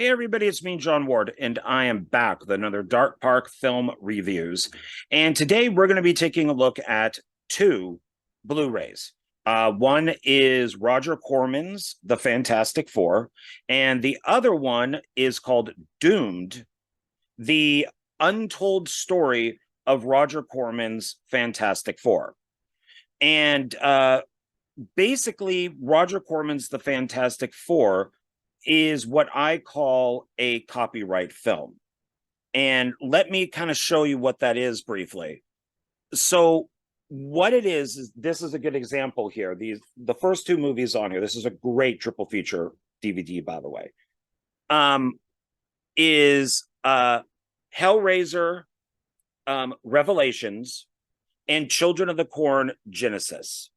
Hey everybody, it's me, John Ward, and I am back with another Dark Park Film Reviews. And today we're going to be taking a look at two Blu-rays. One is Roger Corman's The Fantastic Four, and the other one is called Doomed, the untold story of Roger Corman's Fantastic Four. And basically, Roger Corman's The Fantastic Four is what I call a copyright film. And let me kind of show you what that is briefly. So what it is this is a good example here. The first two movies on here, this is a great triple feature DVD, by the way, is Hellraiser, Revelations, and Children of the Corn Genesis.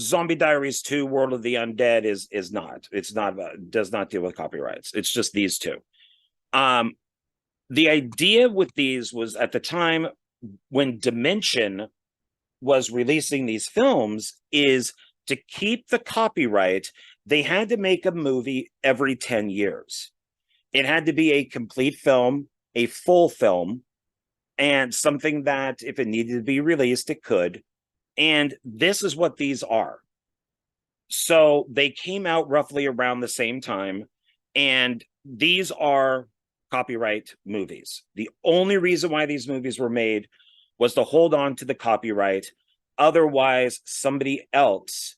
Zombie Diaries 2, World of the Undead does not deal with copyrights. It's just these two. The idea with these was, at the time when Dimension was releasing these films, is to keep the copyright, they had to make a movie every 10 years. It had to be a complete film, a full film, and something that if it needed to be released, it could. And this is what these are. So they came out roughly around the same time, and these are copyright movies. The only reason why these movies were made was to hold on to the copyright. Otherwise, somebody else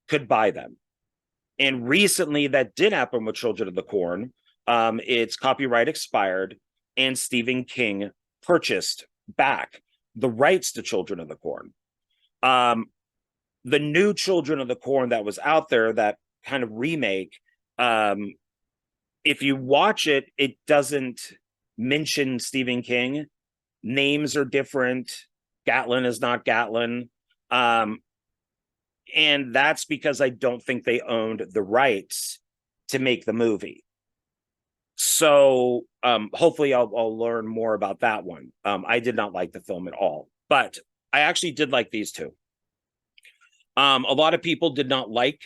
could buy them. And recently that did happen with Children of the Corn. Its copyright expired, and Stephen King purchased back the rights to Children of the Corn. The new Children of the Corn that was out there, that kind of remake, if you watch it, it doesn't mention Stephen King. Names are different. Gatlin is not Gatlin. And that's because I don't think they owned the rights to make the movie. So hopefully I'll learn more about that one. I did not like the film at all, but I actually did like these two. A lot of people did not like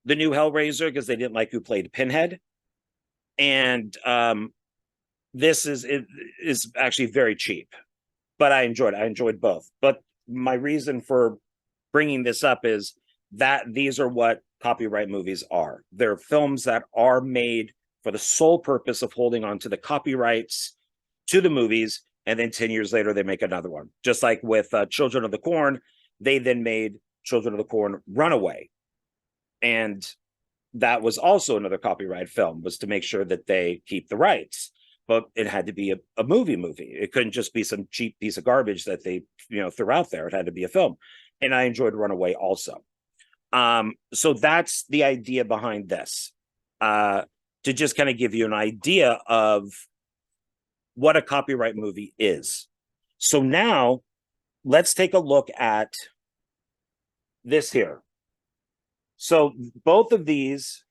the new Hellraiser because they didn't like who played Pinhead. And this is actually very cheap, but I enjoyed it. I enjoyed both. But my reason for bringing this up is that these are what copyright movies are. They're films that are made for the sole purpose of holding on to the copyrights to the movies, and then 10 years later, they make another one. Just like with Children of the Corn, they then made Children of the Corn Runaway. And that was also another copyright film, was to make sure that they keep the rights. But it had to be a movie. It couldn't just be some cheap piece of garbage that they threw out there. It had to be a film. And I enjoyed Runaway also. So that's the idea behind this. To just kind of give you an idea of what a copyright movie is. So now let's take a look at this here. So both of these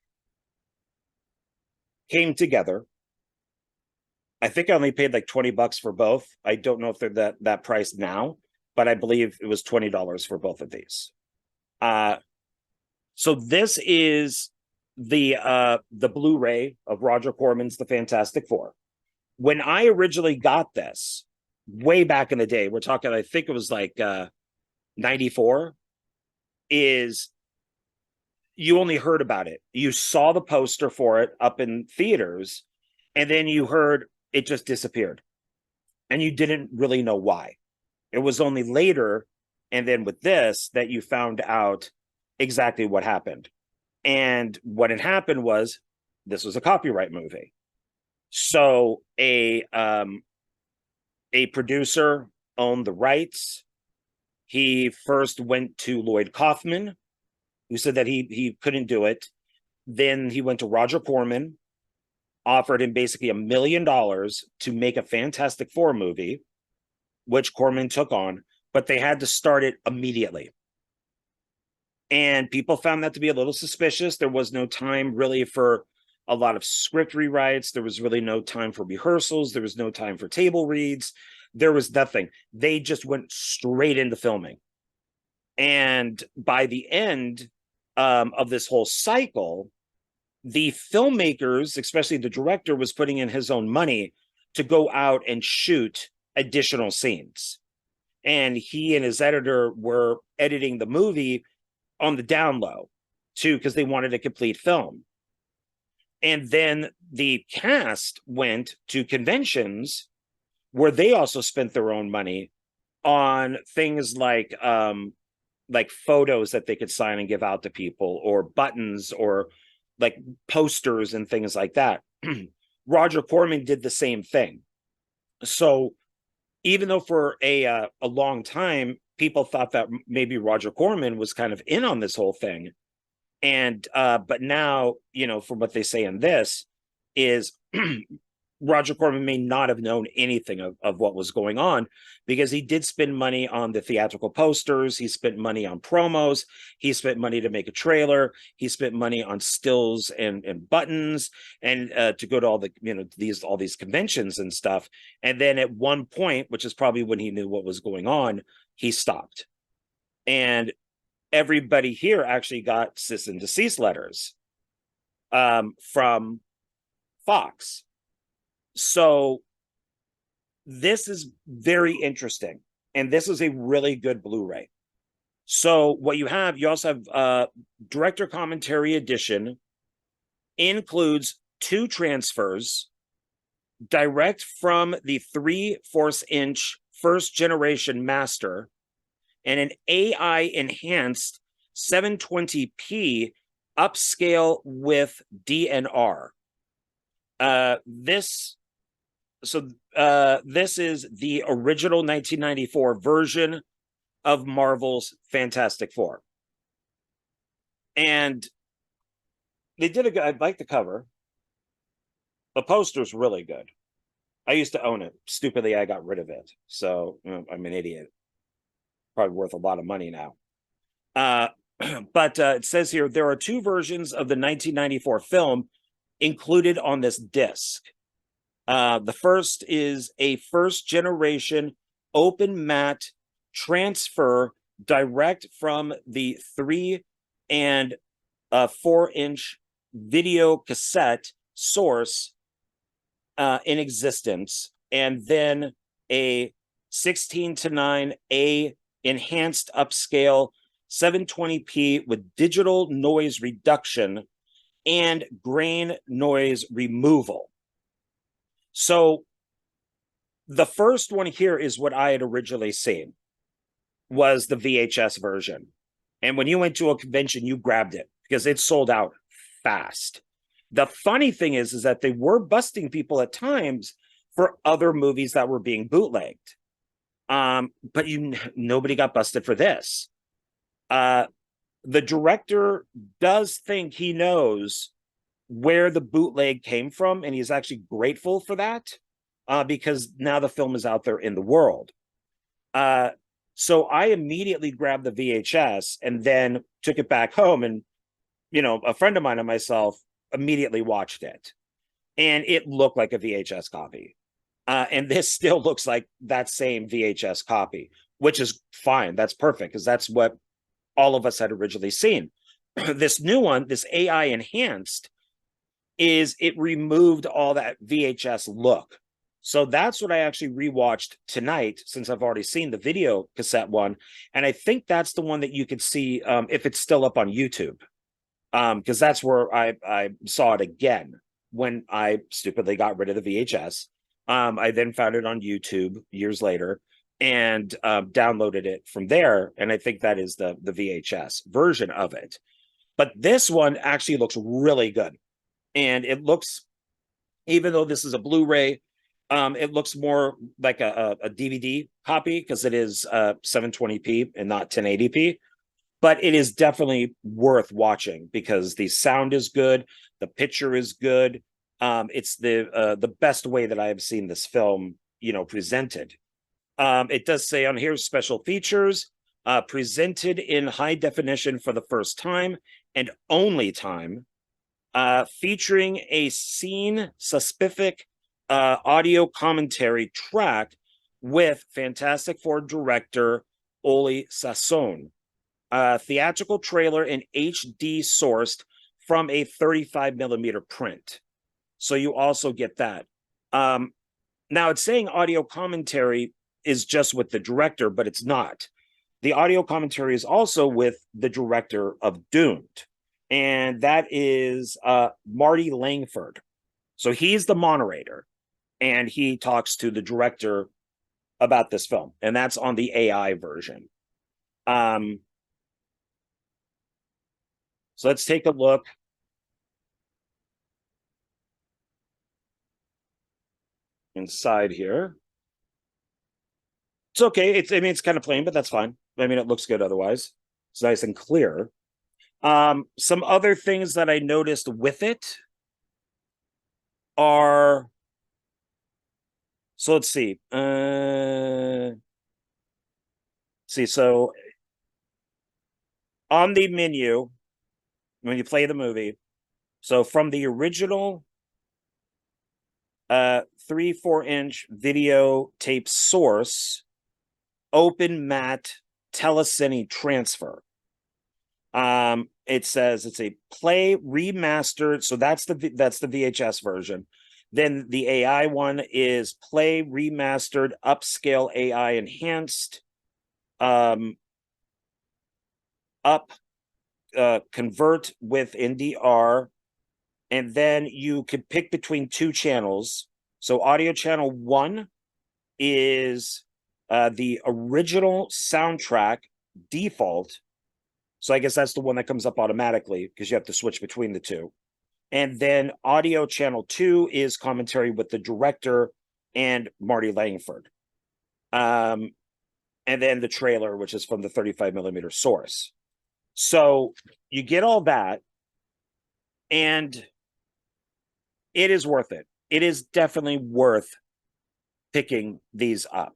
came together. I think I only paid like $20 for both. I don't know if they're that price now, but I believe it was $20 for both of these. So this is the Blu-ray of Roger Corman's The Fantastic Four. When I originally got this, way back in the day, we're talking, I think it was like 94, is you only heard about it. You saw the poster for it up in theaters, and then you heard it just disappeared. And you didn't really know why. It was only later, and then with this, that you found out exactly what happened. And what had happened was, this was a copyright movie. So a producer owned the rights. He first went to Lloyd Kaufman, who said that he couldn't do it. Then he went to Roger Corman, offered him basically $1 million to make a Fantastic Four movie, which Corman took on, but they had to start it immediately. And people found that to be a little suspicious. There was no time really for a lot of script rewrites. There was really no time for rehearsals. There was no time for table reads. There was nothing. They just went straight into filming. And by the end of this whole cycle, the filmmakers, especially the director, was putting in his own money to go out and shoot additional scenes. And he and his editor were editing the movie on the down low too, because they wanted a complete film. And then the cast went to conventions where they also spent their own money on things like photos that they could sign and give out to people, or buttons, or like posters and things like that. Roger Corman did the same thing. So even though for a long time people thought that maybe Roger Corman was kind of in on this whole thing, and but now, you know, from what they say in this is Roger Corman may not have known anything of what was going on, because he did spend money on the theatrical posters. He spent money on promos. He spent money to make a trailer. He spent money on stills and buttons, and to go to all the, you know, all these conventions and stuff. And then at one point, which is probably when he knew what was going on, he stopped. And everybody here actually got cease and desist letters from Fox. So this is very interesting, and this is a really good Blu-ray. So what you also have director commentary edition, includes 2 transfers direct from the 3/4-inch first generation master, and an AI enhanced 720p upscale with DNR. This is the original 1994 version of Marvel's Fantastic Four. And they did I like the cover. The poster's really good. I used to own it. Stupidly, I got rid of it. So I'm an idiot. Probably worth a lot of money now. But it says here, there are 2 versions of the 1994 film included on this disc. The first is a first generation open matte transfer direct from the 3 and 4-inch video cassette source in existence, and then a 16:9 enhanced upscale 720p with digital noise reduction and grain noise removal. So the first one here is what I had originally seen, was the VHS version. And when you went to a convention, you grabbed it because it sold out fast. The funny thing is that they were busting people at times for other movies that were being bootlegged. But nobody got busted for this. The director does think he knows where the bootleg came from, and he's actually grateful for that, because now the film is out there in the world. So I immediately grabbed the VHS and then took it back home, and, you know, a friend of mine and myself immediately watched it, and it looked like a VHS copy. And this still looks like that same VHS copy, which is fine. That's perfect, because that's what all of us had originally seen. This new one, this AI enhanced, it removed all that VHS look. So that's what I actually rewatched tonight, since I've already seen the video cassette one. And I think that's the one that you could see if it's still up on YouTube, because that's where I saw it again when I stupidly got rid of the VHS. I then found it on YouTube years later and downloaded it from there. And I think that is the VHS version of it. But this one actually looks really good. And it looks, even though this is a Blu-ray, it looks more like a DVD copy, because it is 720p and not 1080p. But it is definitely worth watching, because the sound is good, the picture is good. It's the best way that I have seen this film, you know, presented. It does say on here, special features, presented in high definition for the first time and only time, featuring a scene-specific audio commentary track with Fantastic Four director Oli Sassoon, theatrical trailer and HD sourced from a 35 millimeter print. So you also get that. Now it's saying audio commentary is just with the director, but it's not. The audio commentary is also with the director of Doomed, and that is Marty Langford. So he's the moderator, and he talks to the director about this film, and that's on the AI version. So let's take a look. Inside here. It's okay. I mean, it's kind of plain, but that's fine. I mean, it looks good otherwise. It's nice and clear. Some other things that I noticed with it are, so let's see. So on the menu, when you play the movie, so from the original 3-4-inch video tape source, open matte telecine transfer. It says it's a play remastered, so that's the VHS version. Then the AI one is play remastered upscale AI enhanced convert with NDR, and then you could pick between two channels. So audio channel 1 is the original soundtrack default. So I guess that's the one that comes up automatically because you have to switch between the two. And then audio channel 2 is commentary with the director and Marty Langford. And then the trailer, which is from the 35 millimeter source. So you get all that, and it is worth it. It is definitely worth picking these up.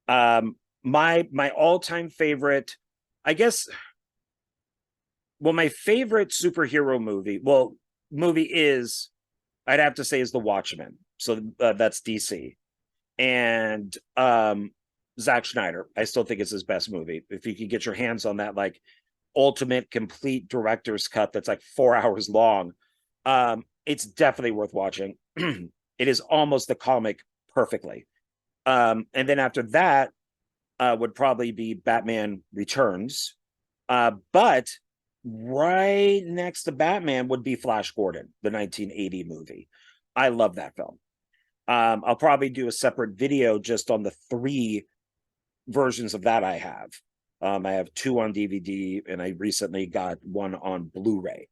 My all-time favorite, I guess, well, my favorite superhero movie is, I'd have to say, is The Watchmen. So that's DC. And Zack Snyder, I still think it's his best movie. If you could get your hands on that, like, ultimate complete director's cut that's like 4 hours long, it's definitely worth watching. It is almost the comic perfectly. And then after that would probably be Batman Returns. But right next to Batman would be Flash Gordon, the 1980 movie. I love that film. I'll probably do a separate video just on the 3 versions of that I have. I have 2 on DVD, and I recently got 1 on Blu-ray.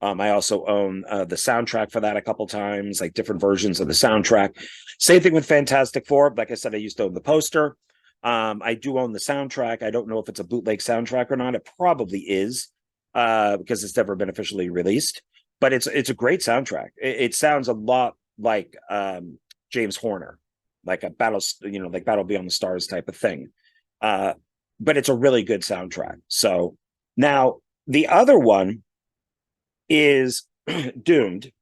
I also own the soundtrack for that a couple times, like different versions of the soundtrack. Same thing with Fantastic Four. Like I said, I used to own the poster. I do own the soundtrack. I don't know if it's a bootleg soundtrack or not. It probably is, because it's never been officially released. But it's a great soundtrack. It sounds a lot like James Horner, like a Battle, like Battle Beyond the Stars type of thing. But it's a really good soundtrack. So now the other one is Doomed,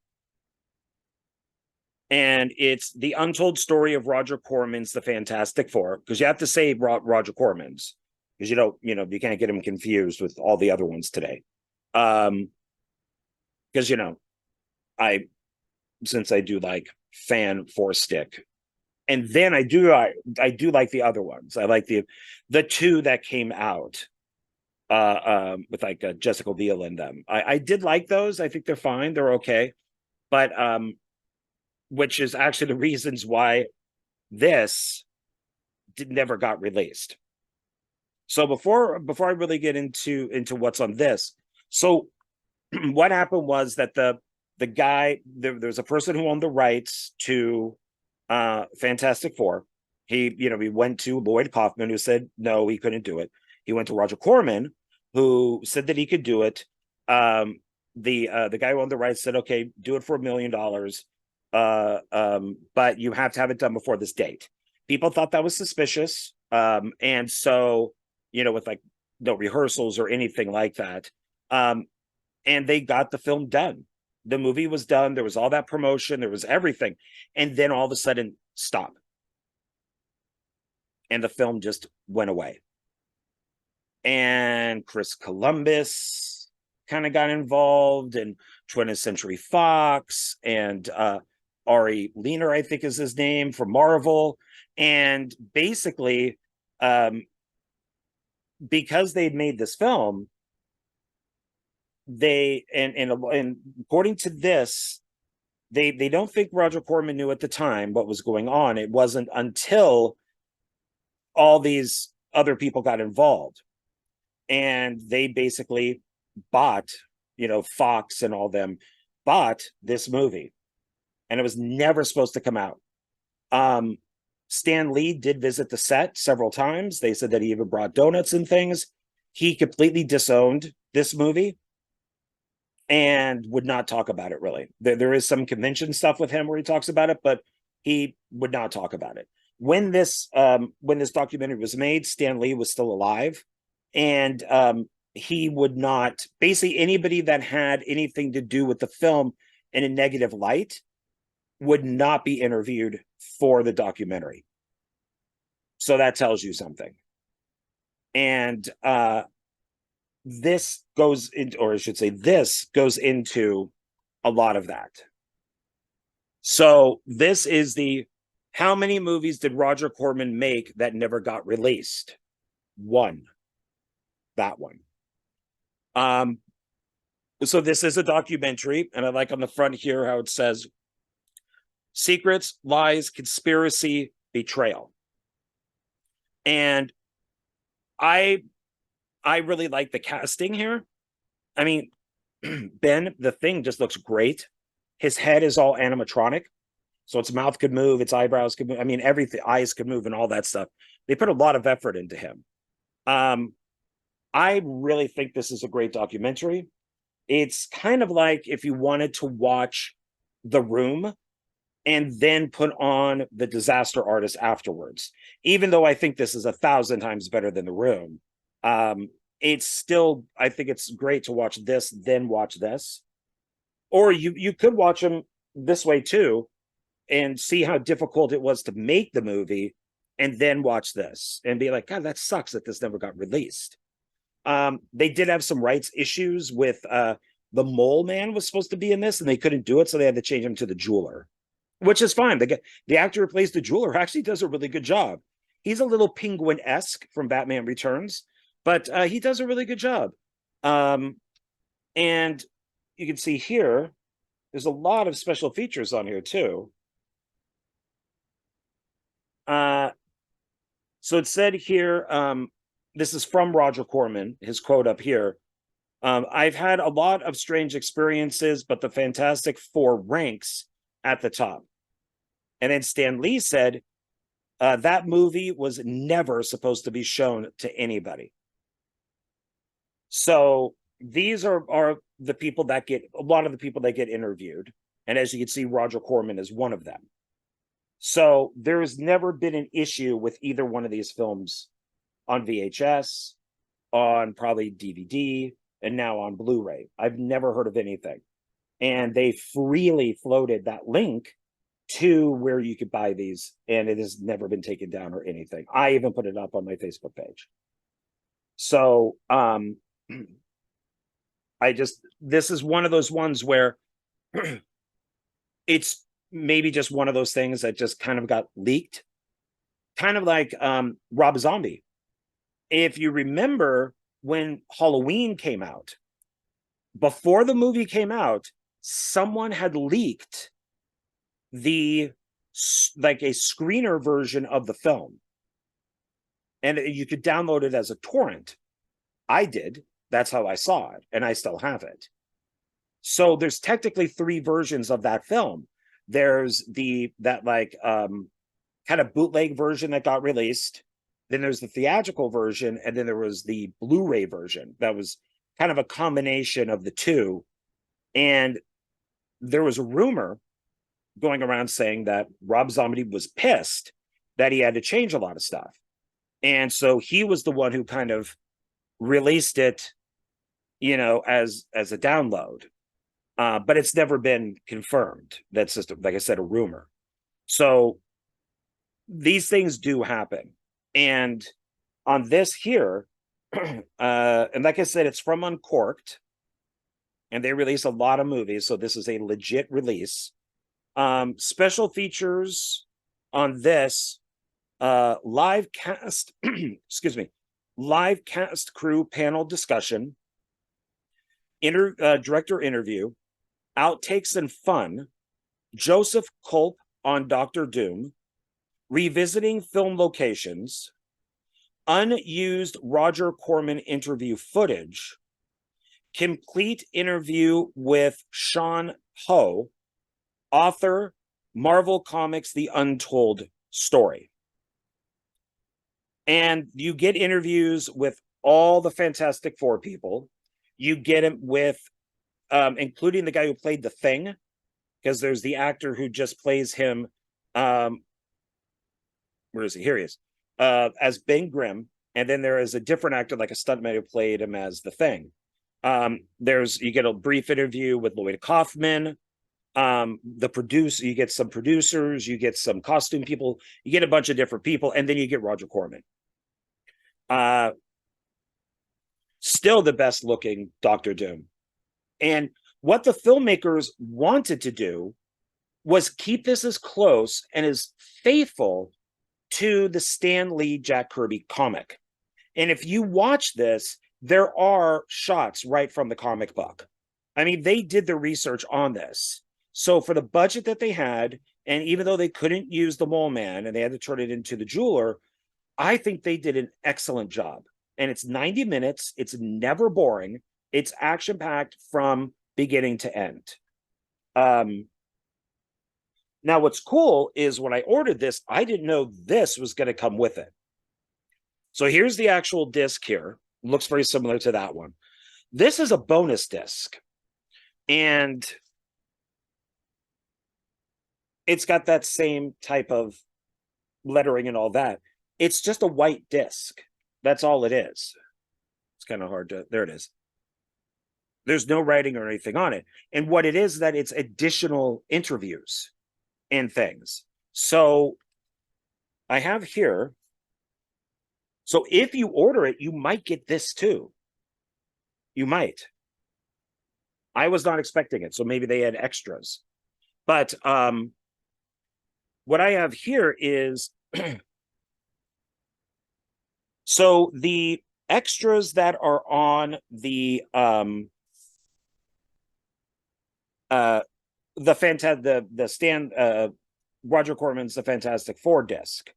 and it's the untold story of Roger Corman's The Fantastic Four, because you have to say Roger Corman's, because you can't get him confused with all the other ones today. Because since I do like fan 4-stick, and then I do like the other ones. I like the 2 that came out with like Jessica Biel in them. I did like those. I think they're fine. They're okay. But which is actually the reasons why this never got released. So before I really get into what's on this, so what happened was that the guy, there's a person who owned the rights to Fantastic Four. He went to Lloyd Kaufman, who said no, he couldn't do it. He went to Roger Corman, who said that he could do it. The guy who owned the rights said, okay, do it for $1 million. But you have to have it done before this date. People thought that was suspicious. And so, with like no rehearsals or anything like that. And they got the film done. The movie was done. There was all that promotion. There was everything. And then all of a sudden, stop. And the film just went away. And Chris Columbus kind of got involved, and 20th Century Fox, and Ari Lehner, I think is his name, from Marvel. And basically, because they'd made this film, and according to this, they don't think Roger Corman knew at the time what was going on. It wasn't until all these other people got involved, and they basically bought, Fox and all them bought this movie, and it was never supposed to come out. Stan Lee did visit the set several times. They said that he even brought donuts and things. He completely disowned this movie and would not talk about it, really. There is some convention stuff with him where he talks about it, but he would not talk about it. When this documentary was made, Stan Lee was still alive, and he would not, basically anybody that had anything to do with the film in a negative light would not be interviewed for the documentary. So that tells you something. And this goes into, or I should say, this goes into a lot of that. So this is how many movies did Roger Corman make that never got released? One. That one. So this is a documentary, and I like on the front here how it says secrets, lies, conspiracy, betrayal. And I really like the casting here. I mean, Ben, the Thing, just looks great. His head is all animatronic, so its mouth could move, its eyebrows could move. I mean, everything, eyes could move, and all that stuff. They put a lot of effort into him. I really think this is a great documentary. It's kind of like if you wanted to watch The Room and then put on The Disaster Artist afterwards. Even though I think this is 1,000 times better than The Room, it's still, I think it's great to watch this, then watch this. Or you could watch them this way too, and see how difficult it was to make the movie, and then watch this and be like, God, that sucks that this never got released. They did have some rights issues with the Mole Man was supposed to be in this, and they couldn't do it, so they had to change him to the Jeweler, which is fine. The actor who plays the Jeweler actually does a really good job. He's a little Penguin-esque from Batman Returns, but he does a really good job. And you can see here, there's a lot of special features on here too. So it said here, this is from Roger Corman, his quote up here. I've had a lot of strange experiences, but the Fantastic Four ranks at the top. And then Stan Lee said, that movie was never supposed to be shown to anybody. So these are the people that get, a lot of the people that get interviewed. And as you can see, Roger Corman is one of them. So there's never been an issue with either one of these films on VHS, on probably DVD, and now on Blu-ray. I've never heard of anything. And they freely floated that link to where you could buy these, and it has never been taken down or anything. I even put it up on my Facebook page. So this is one of those ones where it's maybe just one of those things that just kind of got leaked. Kind of like Rob Zombie. If you remember when Halloween came out, before the movie came out, someone had leaked a screener version of the film, and you could download it as a torrent. I did. That's how I saw it, and I still have it. So there's technically 3 versions of that film. There's that kind of bootleg version that got released. Then there's the theatrical version, and then there was the Blu-ray version that was kind of a combination of the two. And there was a rumor going around saying that Rob Zombie was pissed that he had to change a lot of stuff. And so he was the one who kind of released it, as a download. But it's never been confirmed. That's just, like I said, a rumor. So these things do happen. And on this here, and like I said, it's from Uncorked. and they release a lot of movies, so this is a legit release. Special features on this, live cast, excuse me, live cast crew panel discussion, director interview, outtakes and fun, Joseph Culp on Doctor Doom, revisiting film locations, unused Roger Corman interview footage, complete interview with Sean Ho, author, Marvel Comics The Untold story. And you get interviews with all the Fantastic Four people. You get them with, including the guy who played the Thing, because there's the actor who just plays him. Where is he? Here he is. As Ben Grimm. And then there is a different actor, like a stuntman, who played him as the Thing. You get a brief interview with Lloyd Kaufman. The producer, you get some producers, you get some costume people, you get a bunch of different people, and then you get Roger Corman. Still the best looking Doctor Doom. And what the filmmakers wanted to do was keep this as close and as faithful to the Stan Lee Jack Kirby comic. And if you watch this, there are shots right from the comic book. I mean, they did the research on this. So for the budget that they had, and even though they couldn't use the Mole Man and they had to turn it into the jeweler, I think they did an excellent job. And it's 90 minutes. It's never boring. It's action-packed from beginning to end. Now, what's cool is when I ordered this, I didn't know this was going to come with it. So here's the actual disc here. Looks very similar to that one. This is a bonus disc. And it's got that same type of lettering and all that. It's just a white disc. That's all it is. It's kind of hard to, there it is. There's no writing or anything on it. And what it is that it's additional interviews and things. So I have here. So if you order it, you might get this too. You might. I was not expecting it, so maybe they had extras. But what I have here is so the extras that are on the Roger Corman's The Fantastic Four disc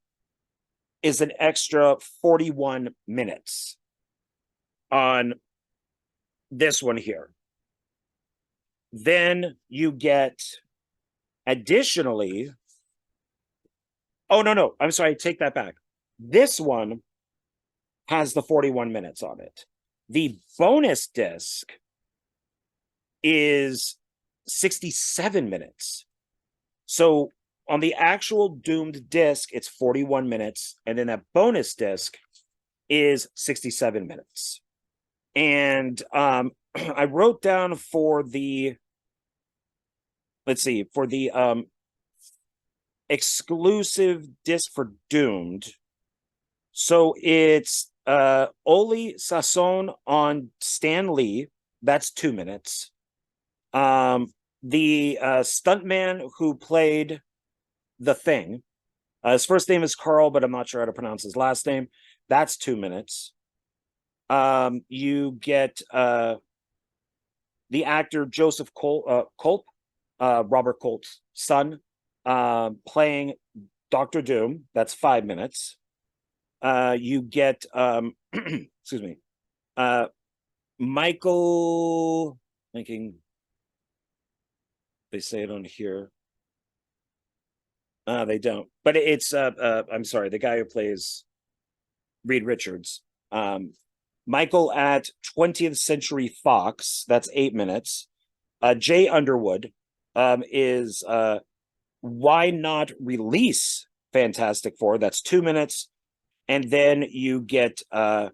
is an extra 41 minutes on this one here. Then you get additionally, oh, no, I'm sorry, I take that back. This one has the 41 minutes on it. The bonus disc is 67 minutes. So on the actual doomed disc, it's 41 minutes. And then that bonus disc is 67 minutes. And I wrote down for the, let's see, for the exclusive disc for Doomed. So it's Oli Sasson on Stan Lee. That's 2 minutes. The stuntman who played the Thing, his first name is Carl, but I'm not sure how to pronounce his last name. That's 2 minutes. You get the actor Joseph Culp, Robert Culp's son, playing Dr. Doom. That's 5 minutes. You get excuse me, Michael, thinking they say it on here. They don't, but it's I'm sorry, the guy who plays Reed Richards, Michael at 20th Century Fox. That's 8 minutes. Jay Underwood is Why Not Release Fantastic Four. That's 2 minutes. And then you get a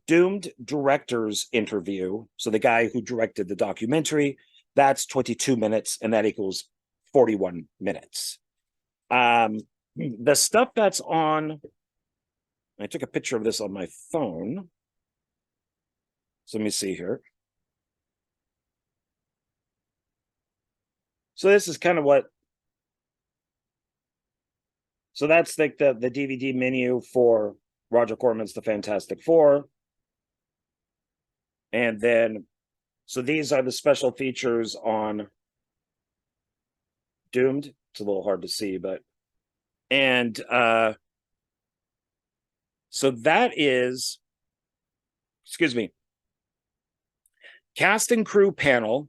Doomed director's interview. So the guy who directed the documentary, that's 22 minutes, and that equals 41 minutes. The stuff that's on, I took a picture of this on my phone. So let me see here. So this is kind of what, so that's like the DVD menu for Roger Corman's The Fantastic Four. And then, so these are the special features on Doomed. It's a little hard to see, but, and so that is, excuse me, cast and crew panel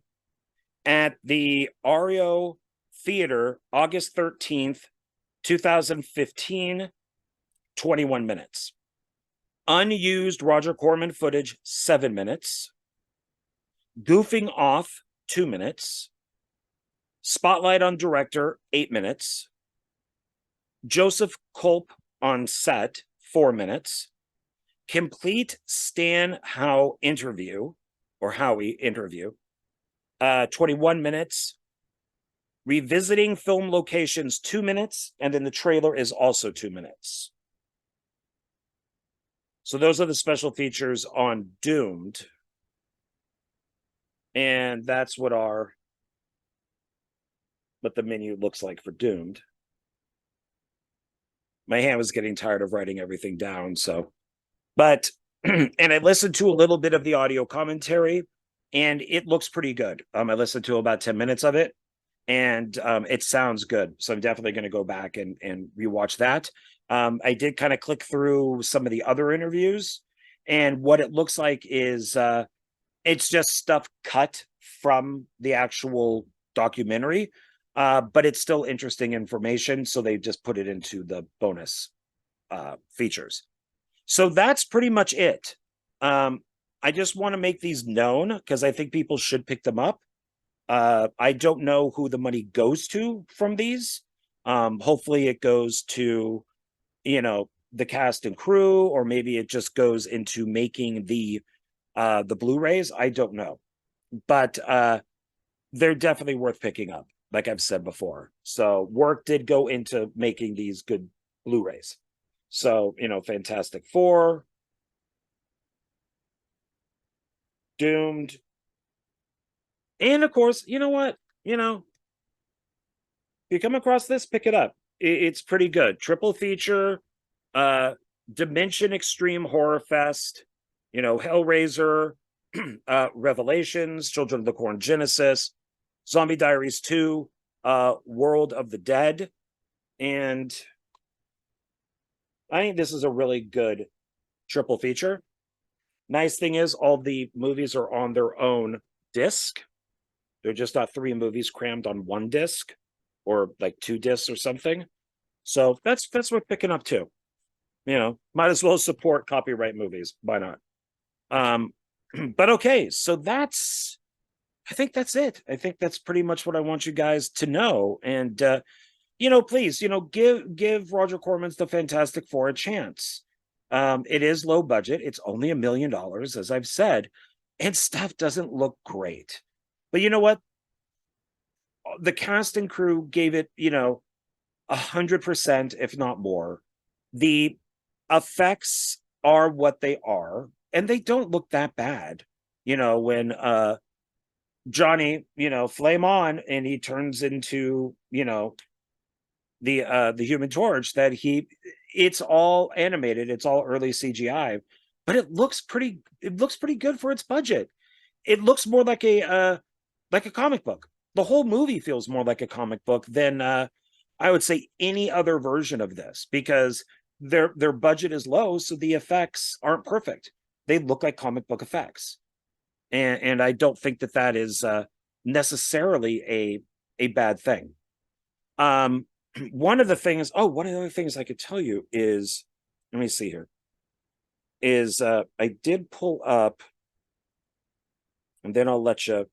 at the Ario Theater, August 13th, 2015, 21 minutes. Unused Roger Corman footage, 7 minutes. Goofing off, 2 minutes. Spotlight on director, 8 minutes. Joseph Culp on set, 4 minutes. Complete Stan Howe interview, or Howie interview, 21 minutes. Revisiting film locations, 2 minutes, and then the trailer is also 2 minutes. So those are the special features on Doomed. And that's what the menu looks like for Doomed. My hand was getting tired of writing everything down, so. But, and I listened to a little bit of the audio commentary, and it looks pretty good. I listened to about 10 minutes of it, and it sounds good. So I'm definitely going to go back and rewatch that. I did kind of click through some of the other interviews, and what it looks like is it's just stuff cut from the actual documentary, but it's still interesting information, so they just put it into the bonus features. So that's pretty much it. I just want to make these known because I think people should pick them up. I don't know who the money goes to from these. Hopefully it goes to, the cast and crew, or maybe it just goes into making the Blu-rays. I don't know, but they're definitely worth picking up, like I've said before. So work did go into making these good Blu-rays. So, Fantastic Four, Doomed, and of course, you know what? If you come across this, pick it up. It's pretty good. Triple feature, Dimension Extreme Horror Fest, Hellraiser, Revelations, Children of the Corn Genesis, Zombie Diaries 2, World of the Dead, and I think this is a really good triple feature. Nice thing is all the movies are on their own disc. They're just not 3 movies crammed on 1 disc, or like 2 discs or something. So that's worth picking up too. Might as well support copyright movies. Why not? But okay, so I think that's it. I think that's pretty much what I want you guys to know. And please, give Roger Corman's The Fantastic Four a chance. It is low budget. It's only $1 million, as I've said, and stuff doesn't look great. But you know what? The cast and crew gave it, 100%, if not more. The effects are what they are, and they don't look that bad. When Johnny, flame on, and he turns into, the Human Torch, it's all animated, it's all early CGI, but it looks pretty good for its budget. It looks more like a comic book. The whole movie feels more like a comic book than I would say any other version of this, because their budget is low, so the effects aren't perfect. They look like comic book effects, and I don't think that is necessarily a bad thing. One of the other things I could tell you is, let me see here, is I did pull up, and then I'll let you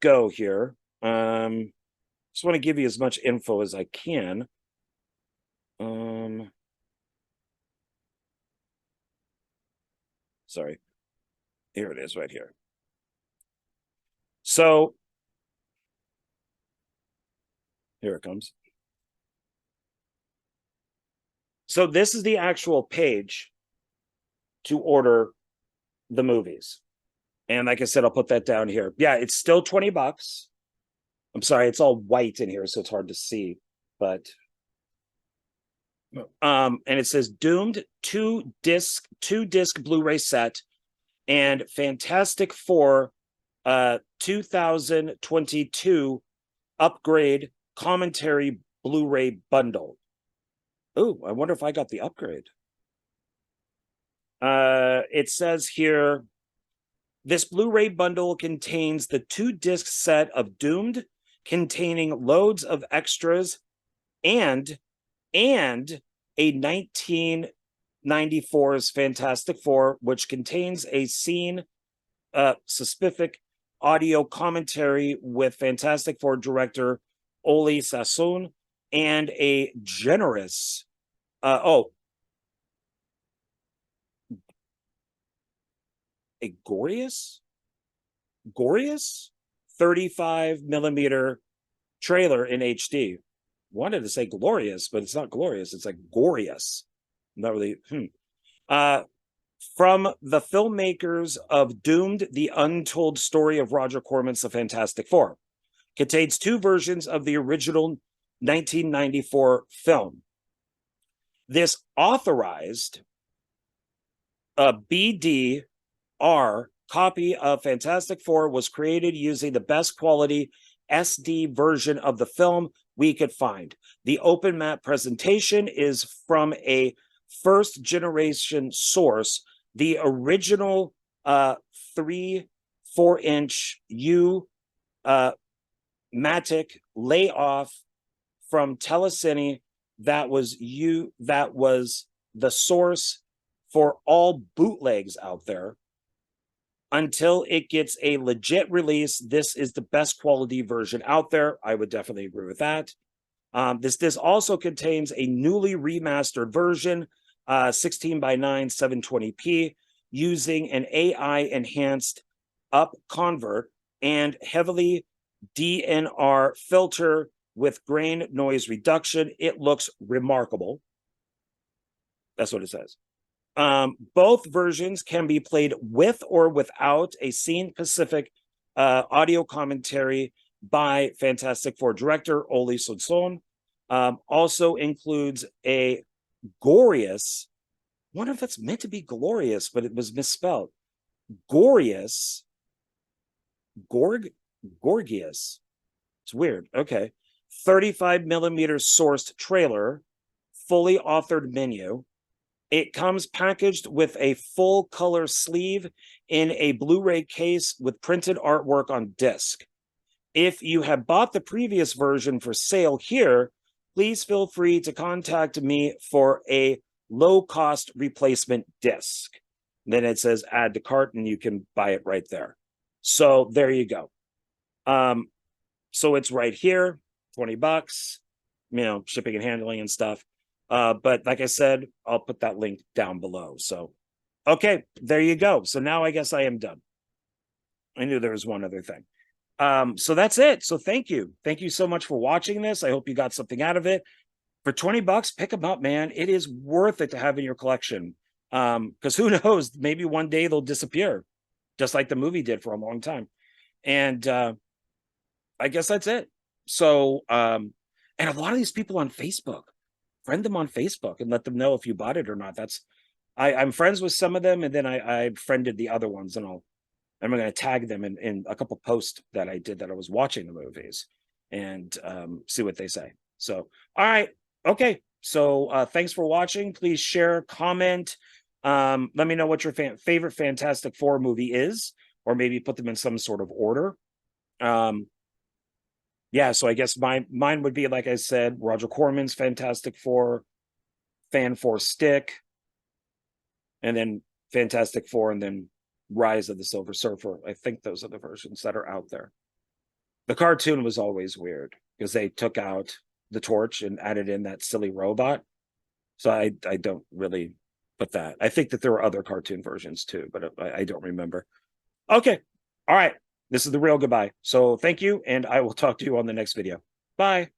go here. Just want to give you as much info as I can. Sorry, here it is right here. So here it comes. So this is the actual page to order the movies. And like I said, I'll put that down here. Yeah, it's still $20. I'm sorry, it's all white in here, so it's hard to see. But and it says Doomed two-disc Blu-ray set and Fantastic Four 2022 upgrade commentary Blu-ray bundle. Oh, I wonder if I got the upgrade. It says here, this Blu-ray bundle contains the 2-disc set of Doomed, containing loads of extras, and a 1994's Fantastic Four, which contains a scene specific audio commentary with Fantastic Four director Oli Sassoon, and a generous a glorious 35 millimeter trailer in HD. Wanted to say glorious, but it's not glorious. It's like glorious. Not really. From the filmmakers of Doomed, the Untold Story of Roger Corman's The Fantastic Four. Contains 2 versions of the original 1994 film. This authorized BDR copy of Fantastic Four was created using the best quality SD version of the film we could find. The open map presentation is from a first generation source. The original 3-4-inch Matic layoff from Telecine that was the source for all bootlegs out there. Until it gets a legit release, this is the best quality version out there. I would definitely agree with that. This also contains a newly remastered version, 16:9 720p, using an AI enhanced up convert and heavily DNR filter with grain noise reduction. It looks remarkable. That's what it says. Both versions can be played with or without a scene-specific audio commentary by Fantastic Four director Oli Sassoon. Also includes a glorious, I wonder if that's meant to be glorious, but it was misspelled. Gorgeous. It's weird. Okay. 35 millimeter sourced trailer, fully authored menu. It comes packaged with a full color sleeve in a Blu-ray case with printed artwork on disc. If you have bought the previous version for sale here, please feel free to contact me for a low-cost replacement disc. Then it says add to cart, and you can buy it right there. So there you go. So it's right here, $20, shipping and handling and stuff. But like I said, I'll put that link down below. So, okay, there you go. So now I guess I am done. I knew there was one other thing. So that's it. So thank you. Thank you so much for watching this. I hope you got something out of it. For $20, pick them up, man. It is worth it to have in your collection. Because who knows, maybe one day they'll disappear, just like the movie did for a long time. And I guess that's it. So, and a lot of these people on Facebook, friend them on Facebook and let them know if you bought it or not. I'm friends with some of them, and then I friended the other ones, and I'm going to tag them in a couple posts that I did that I was watching the movies, and see what they say. So, all right. Okay. So thanks for watching. Please share, comment. Let me know what your favorite Fantastic Four movie is, or maybe put them in some sort of order. Yeah, so I guess mine would be, like I said, Roger Corman's Fantastic Four, Fan Four Stick, and then Fantastic Four, and then Rise of the Silver Surfer. I think those are the versions that are out there. The cartoon was always weird because they took out the torch and added in that silly robot. So I don't really put that. I think that there were other cartoon versions too, but I don't remember. Okay. All right. This is the real goodbye. So thank you, and I will talk to you on the next video. Bye.